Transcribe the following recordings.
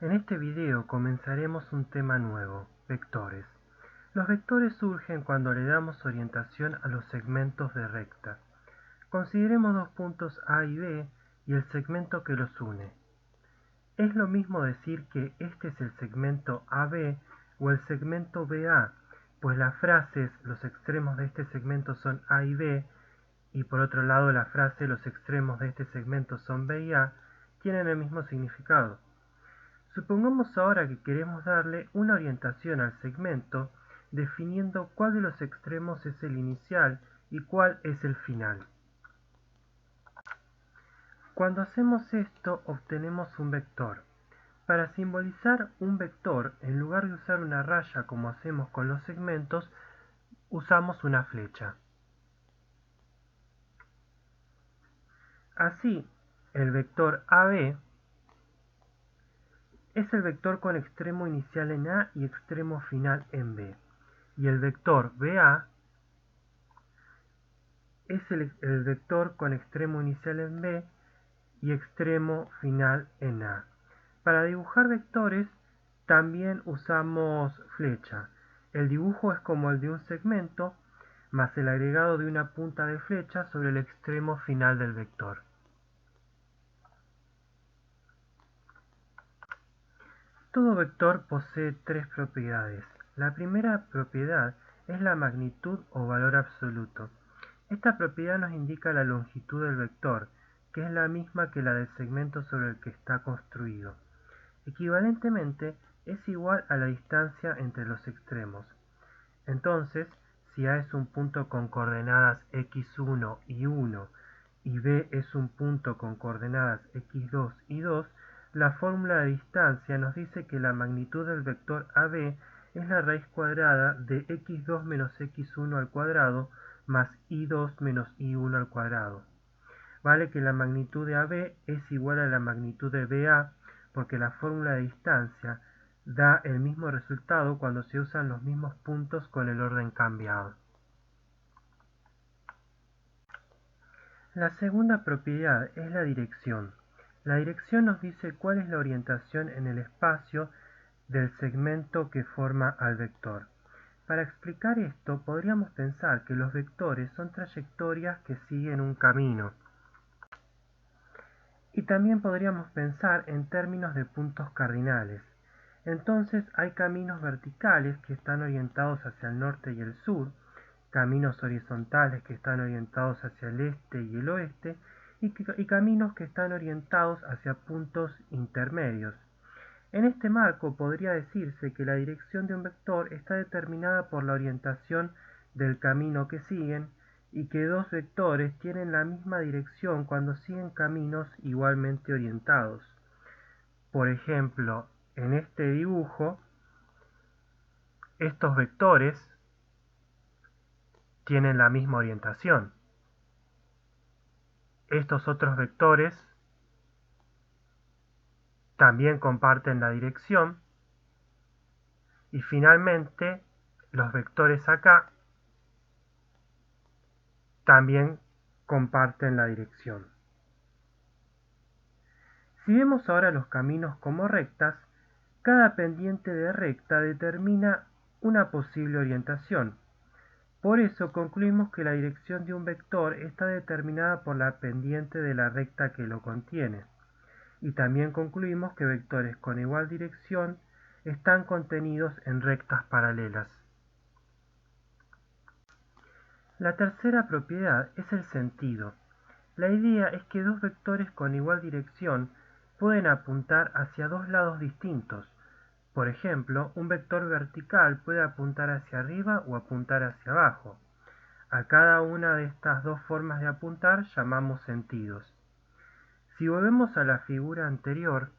En este video comenzaremos un tema nuevo, vectores. Los vectores surgen cuando le damos orientación a los segmentos de recta. Consideremos dos puntos A y B y el segmento que los une. Es lo mismo decir que este es el segmento AB o el segmento BA, pues las frases, los extremos de este segmento son A y B, y por otro lado la frase, los extremos de este segmento son B y A, tienen el mismo significado. Supongamos ahora que queremos darle una orientación al segmento definiendo cuál de los extremos es el inicial y cuál es el final. Cuando hacemos esto obtenemos un vector. Para simbolizar un vector, en lugar de usar una raya como hacemos con los segmentos, usamos una flecha. Así, el vector AB es el vector con extremo inicial en A y extremo final en B. Y el vector BA es el vector con extremo inicial en B y extremo final en A. Para dibujar vectores también usamos flecha. El dibujo es como el de un segmento, más el agregado de una punta de flecha sobre el extremo final del vector. Todo vector posee tres propiedades. La primera propiedad es la magnitud o valor absoluto. Esta propiedad nos indica la longitud del vector, que es la misma que la del segmento sobre el que está construido. Equivalentemente, es igual a la distancia entre los extremos. Entonces, si A es un punto con coordenadas x1 y 1 y B es un punto con coordenadas x2 y 2, la fórmula de distancia nos dice que la magnitud del vector AB es la raíz cuadrada de x2 menos x1 al cuadrado más y2 menos y1 al cuadrado. Vale que la magnitud de AB es igual a la magnitud de BA porque la fórmula de distancia da el mismo resultado cuando se usan los mismos puntos con el orden cambiado. La segunda propiedad es la dirección. La dirección nos dice cuál es la orientación en el espacio del segmento que forma al vector. Para explicar esto, podríamos pensar que los vectores son trayectorias que siguen un camino. Y también podríamos pensar en términos de puntos cardinales. Entonces hay caminos verticales que están orientados hacia el norte y el sur, caminos horizontales que están orientados hacia el este y el oeste, y caminos que están orientados hacia puntos intermedios. En este marco podría decirse que la dirección de un vector está determinada por la orientación del camino que siguen y que dos vectores tienen la misma dirección cuando siguen caminos igualmente orientados. Por ejemplo, en este dibujo, estos vectores tienen la misma orientación. Estos otros vectores también comparten la dirección. Y finalmente, los vectores acá también comparten la dirección. Si vemos ahora los caminos como rectas, cada pendiente de recta determina una posible orientación. Por eso concluimos que la dirección de un vector está determinada por la pendiente de la recta que lo contiene. Y también concluimos que vectores con igual dirección están contenidos en rectas paralelas. La tercera propiedad es el sentido. La idea es que dos vectores con igual dirección pueden apuntar hacia dos lados distintos. Por ejemplo, un vector vertical puede apuntar hacia arriba o apuntar hacia abajo. A cada una de estas dos formas de apuntar llamamos sentidos. Si volvemos a la figura anterior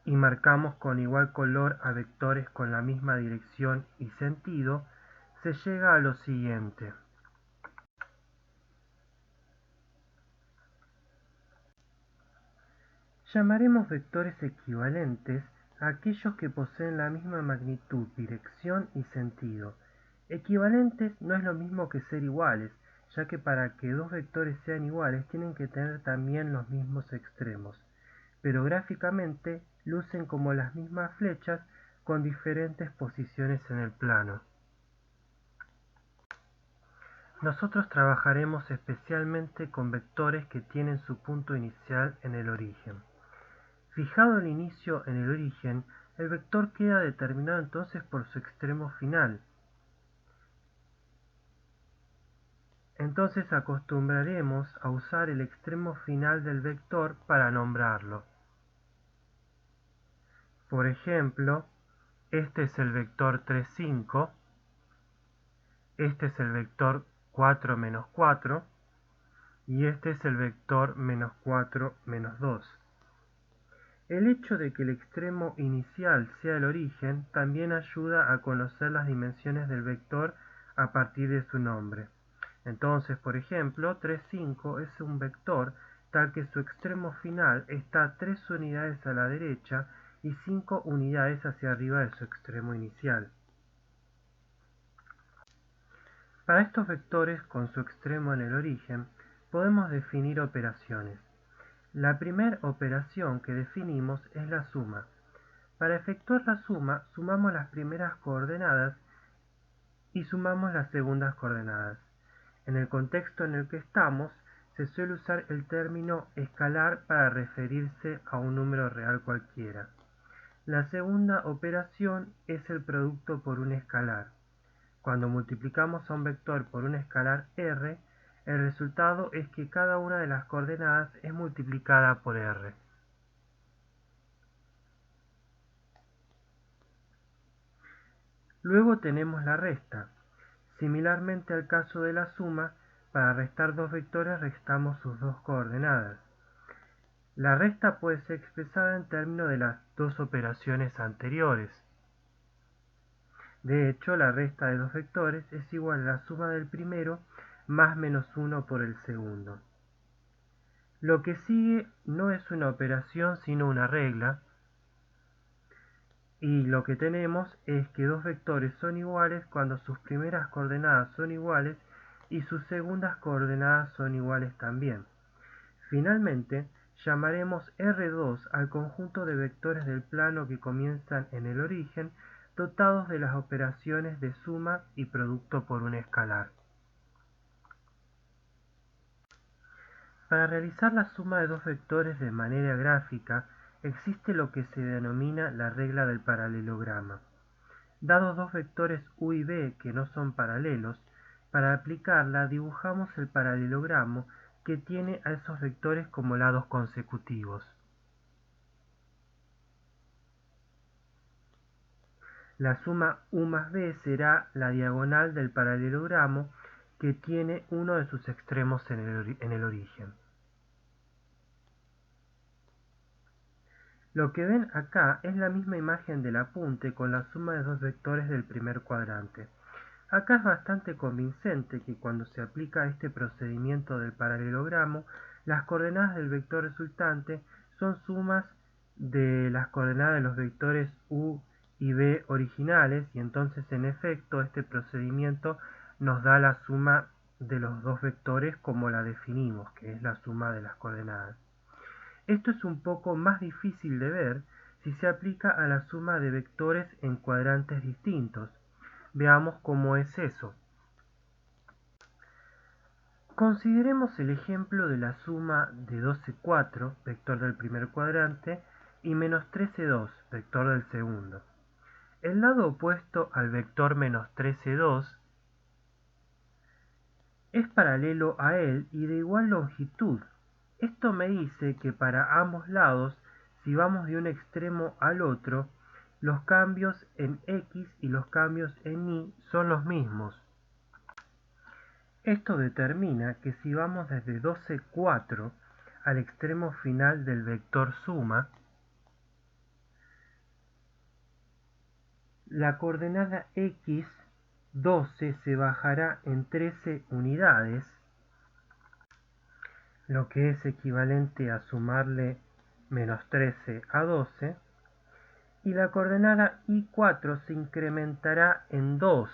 y marcamos con igual color a vectores con la misma dirección y sentido, se llega a lo siguiente. Llamaremos vectores equivalentes a aquellos que poseen la misma magnitud, dirección y sentido. Equivalentes no es lo mismo que ser iguales, ya que para que dos vectores sean iguales tienen que tener también los mismos extremos. pero gráficamente lucen como las mismas flechas con diferentes posiciones en el plano. Nosotros trabajaremos especialmente con vectores que tienen su punto inicial en el origen. Fijado el inicio en el origen, el vector queda determinado entonces por su extremo final. Entonces acostumbraremos a usar el extremo final del vector para nombrarlo. Por ejemplo, este es el vector 3, 5, este es el vector 4, menos 4, y este es el vector menos 4, menos 2. El hecho de que el extremo inicial sea el origen también ayuda a conocer las dimensiones del vector a partir de su nombre. Entonces, por ejemplo, 3, 5 es un vector tal que su extremo final está 3 unidades a la derecha y 5 unidades hacia arriba de su extremo inicial. Para estos vectores con su extremo en el origen, podemos definir operaciones. La primera operación que definimos es la suma. Para efectuar la suma, sumamos las primeras coordenadas y sumamos las segundas coordenadas. En el contexto en el que estamos, se suele usar el término escalar para referirse a un número real cualquiera. La segunda operación es el producto por un escalar. Cuando multiplicamos a un vector por un escalar r, el resultado es que cada una de las coordenadas es multiplicada por r. Luego tenemos la resta. Similarmente al caso de la suma, para restar dos vectores restamos sus dos coordenadas. La resta puede ser expresada en términos de las dos operaciones anteriores. De hecho, la resta de dos vectores es igual a la suma del primero más menos 1 por el segundo. Lo que sigue no es una operación sino una regla, y lo que tenemos es que dos vectores son iguales cuando sus primeras coordenadas son iguales y sus segundas coordenadas son iguales también. Finalmente, llamaremos R2 al conjunto de vectores del plano que comienzan en el origen, dotados de las operaciones de suma y producto por un escalar. Para realizar la suma de dos vectores de manera gráfica, existe lo que se denomina la regla del paralelogramo. Dados dos vectores u y b que no son paralelos, para aplicarla dibujamos el paralelogramo que tiene a esos vectores como lados consecutivos. La suma u más b será la diagonal del paralelogramo que tiene uno de sus extremos en el origen. Lo que ven acá es la misma imagen del apunte con la suma de dos vectores del primer cuadrante. Acá es bastante convincente que cuando se aplica este procedimiento del paralelogramo, las coordenadas del vector resultante son sumas de las coordenadas de los vectores u y b originales, y entonces en efecto este procedimiento nos da la suma de los dos vectores como la definimos, que es la suma de las coordenadas. Esto es un poco más difícil de ver si se aplica a la suma de vectores en cuadrantes distintos. Veamos cómo es eso. Consideremos el ejemplo de la suma de 12, 4, vector del primer cuadrante, y menos 13, 2, vector del segundo. El lado opuesto al vector menos 13, 2 es paralelo a él y de igual longitud. Esto me dice que para ambos lados, si vamos de un extremo al otro, los cambios en x y los cambios en y son los mismos. Esto determina que si vamos desde 12, 4 al extremo final del vector suma, la coordenada x 12 se bajará en 13 unidades, lo que es equivalente a sumarle menos 13 a 12, y la coordenada y4 se incrementará en 2,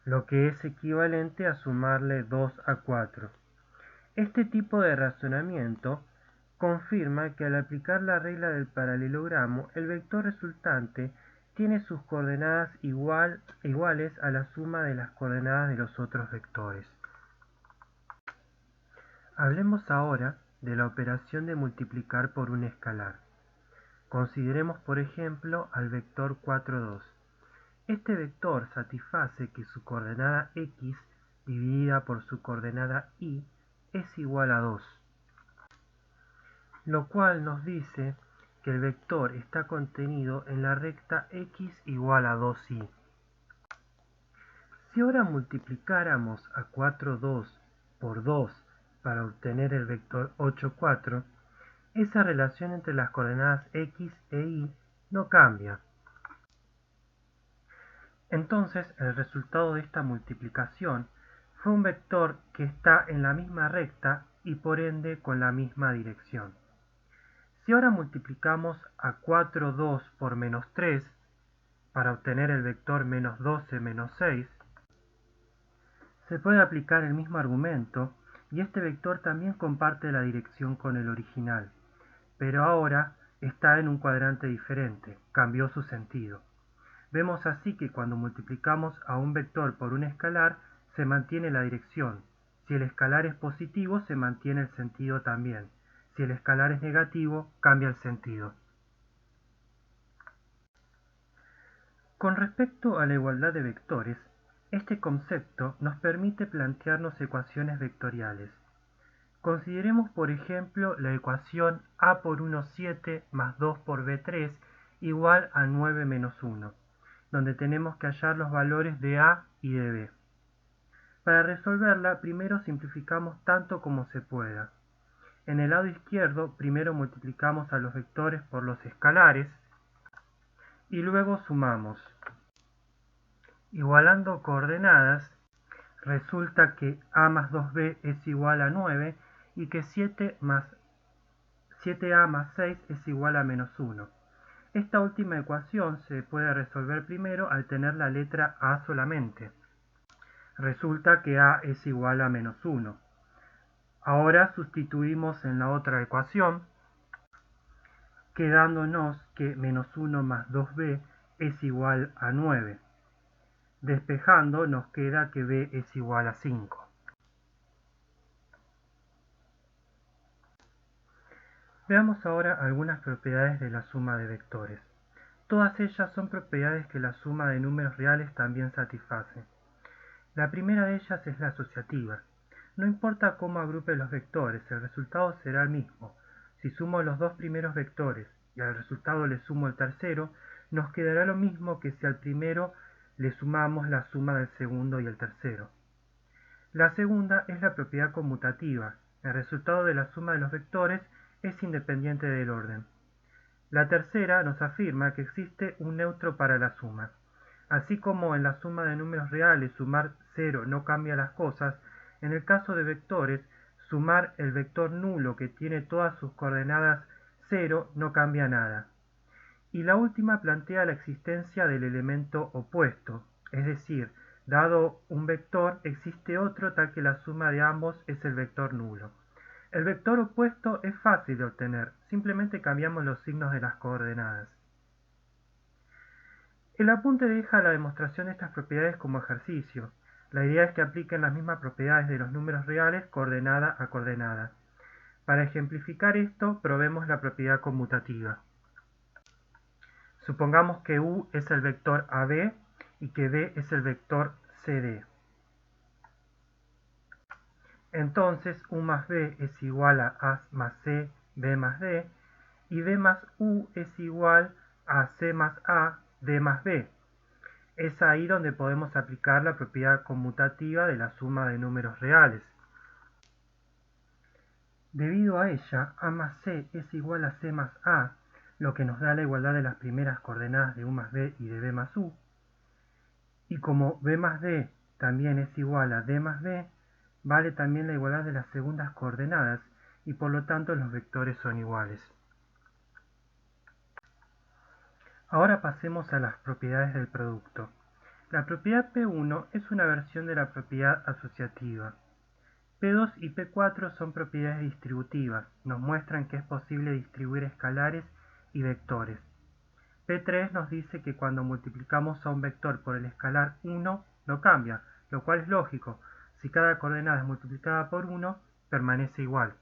lo que es equivalente a sumarle 2 a 4. Este tipo de razonamiento confirma que al aplicar la regla del paralelogramo, el vector resultante tiene sus coordenadas iguales a la suma de las coordenadas de los otros vectores. Hablemos ahora de la operación de multiplicar por un escalar. Consideremos por ejemplo al vector 4, 2. Este vector satisface que su coordenada x dividida por su coordenada y es igual a 2, lo cual nos dice que el vector está contenido en la recta x igual a 2y. Si ahora multiplicáramos a 4, 2 por 2 para obtener el vector 8, 4, esa relación entre las coordenadas x e y no cambia. Entonces el resultado de esta multiplicación fue un vector que está en la misma recta y por ende con la misma dirección. Si ahora multiplicamos a 4, 2 por menos 3 para obtener el vector menos 12, menos 6, se puede aplicar el mismo argumento y este vector también comparte la dirección con el original, pero ahora está en un cuadrante diferente, cambió su sentido. Vemos así que cuando multiplicamos a un vector por un escalar, se mantiene la dirección. Si el escalar es positivo, se mantiene el sentido también. Si el escalar es negativo, cambia el sentido. Con respecto a la igualdad de vectores, este concepto nos permite plantearnos ecuaciones vectoriales. Consideremos por ejemplo la ecuación a por 1, 7 más 2 por b, 3 igual a 9 menos 1, donde tenemos que hallar los valores de a y de b. Para resolverla, primero simplificamos tanto como se pueda. En el lado izquierdo, primero multiplicamos a los vectores por los escalares y luego sumamos. Igualando coordenadas, resulta que a más 2b es igual a 9 y que 7a más 6 es igual a menos 1. Esta última ecuación se puede resolver primero al tener la letra a solamente. Resulta que a es igual a menos 1. Ahora sustituimos en la otra ecuación, quedándonos que menos 1 más 2b es igual a 9. Despejando nos queda que b es igual a 5. Veamos ahora algunas propiedades de la suma de vectores. Todas ellas son propiedades que la suma de números reales también satisface. La primera de ellas es la asociativa. No importa cómo agrupe los vectores, el resultado será el mismo. Si sumo los dos primeros vectores y al resultado le sumo el tercero, nos quedará lo mismo que si al primero le sumamos la suma del segundo y el tercero. La segunda es la propiedad conmutativa. El resultado de la suma de los vectores es independiente del orden. La tercera nos afirma que existe un neutro para la suma. Así como en la suma de números reales sumar 0 no cambia las cosas, en el caso de vectores, sumar el vector nulo que tiene todas sus coordenadas 0 no cambia nada. Y la última plantea la existencia del elemento opuesto, es decir, dado un vector, existe otro tal que la suma de ambos es el vector nulo. El vector opuesto es fácil de obtener, simplemente cambiamos los signos de las coordenadas. El apunte deja la demostración de estas propiedades como ejercicio. La idea es que apliquen las mismas propiedades de los números reales coordenada a coordenada. Para ejemplificar esto, probemos la propiedad conmutativa. Supongamos que u es el vector AB y que b es el vector CD. Entonces u más b es igual a más c, b más d, y b más u es igual a c más a, d más b. Es ahí donde podemos aplicar la propiedad conmutativa de la suma de números reales. Debido a ella, a más c es igual a c más a, lo que nos da la igualdad de las primeras coordenadas de u más b y de b más u. Y como b más d también es igual a d más b, vale también la igualdad de las segundas coordenadas y por lo tanto los vectores son iguales. Ahora pasemos a las propiedades del producto. La propiedad P1 es una versión de la propiedad asociativa. P2 y P4 son propiedades distributivas, nos muestran que es posible distribuir escalares y vectores. P3 nos dice que cuando multiplicamos a un vector por el escalar 1 no cambia, lo cual es lógico. Si cada coordenada es multiplicada por 1, permanece igual.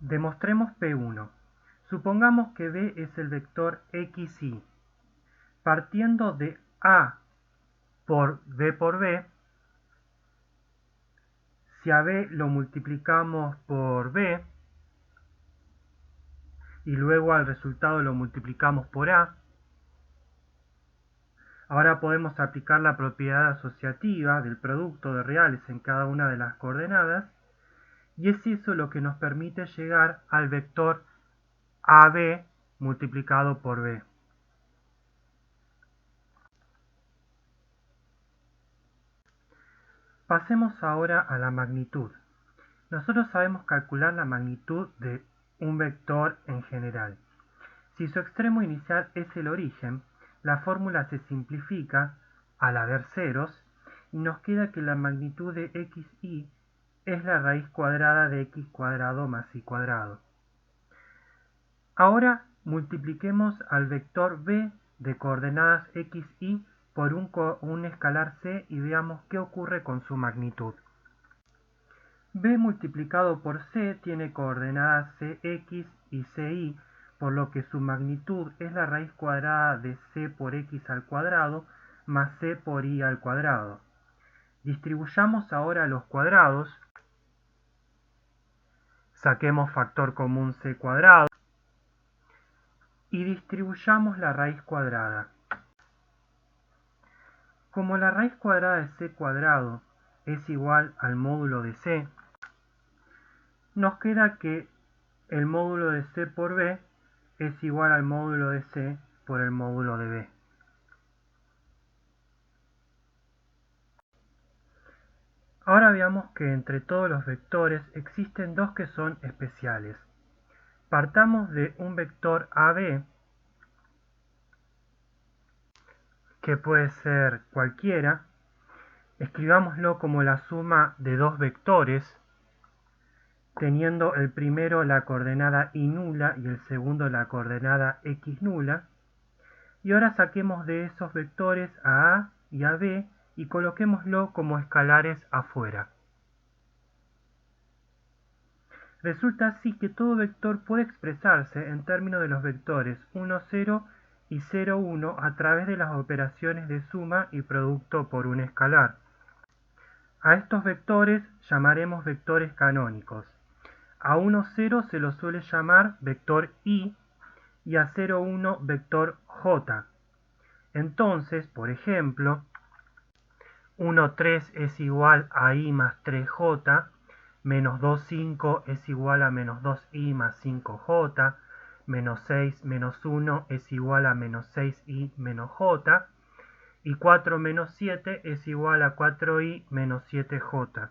Demostremos P1. Supongamos que B es el vector xy. Partiendo de A por B, si a B lo multiplicamos por B, y luego al resultado lo multiplicamos por A, ahora podemos aplicar la propiedad asociativa del producto de reales en cada una de las coordenadas, y es eso lo que nos permite llegar al vector AB multiplicado por B. Pasemos ahora a la magnitud. Nosotros sabemos calcular la magnitud de un vector en general. Si su extremo inicial es el origen, la fórmula se simplifica al haber ceros y nos queda que la magnitud de xy es la raíz cuadrada de x cuadrado más y cuadrado. Ahora multipliquemos al vector b de coordenadas x, y por un escalar c y veamos qué ocurre con su magnitud. B multiplicado por c tiene coordenadas cx y cy, por lo que su magnitud es la raíz cuadrada de c por x al cuadrado más c por y al cuadrado. Distribuyamos ahora los cuadrados, saquemos factor común c cuadrado y distribuyamos la raíz cuadrada. Como la raíz cuadrada de c cuadrado es igual al módulo de c, nos queda que el módulo de c por b es igual al módulo de c por el módulo de b. Ahora veamos que entre todos los vectores existen dos que son especiales. Partamos de un vector AB, que puede ser cualquiera, escribámoslo como la suma de dos vectores, teniendo el primero la coordenada y nula y el segundo la coordenada x nula, y ahora saquemos de esos vectores a A y a B y coloquémoslo como escalares afuera. Resulta así que todo vector puede expresarse en términos de los vectores 1, 0 y 0, 1 a través de las operaciones de suma y producto por un escalar. A estos vectores llamaremos vectores canónicos. A 1, 0 se lo suele llamar vector i y a 0, 1 vector j. Entonces, por ejemplo, 1, 3 es igual a i más 3j, menos 2, 5 es igual a menos 2i más 5j, menos 6 menos 1 es igual a menos 6i menos j, y 4 menos 7 es igual a 4i menos 7j.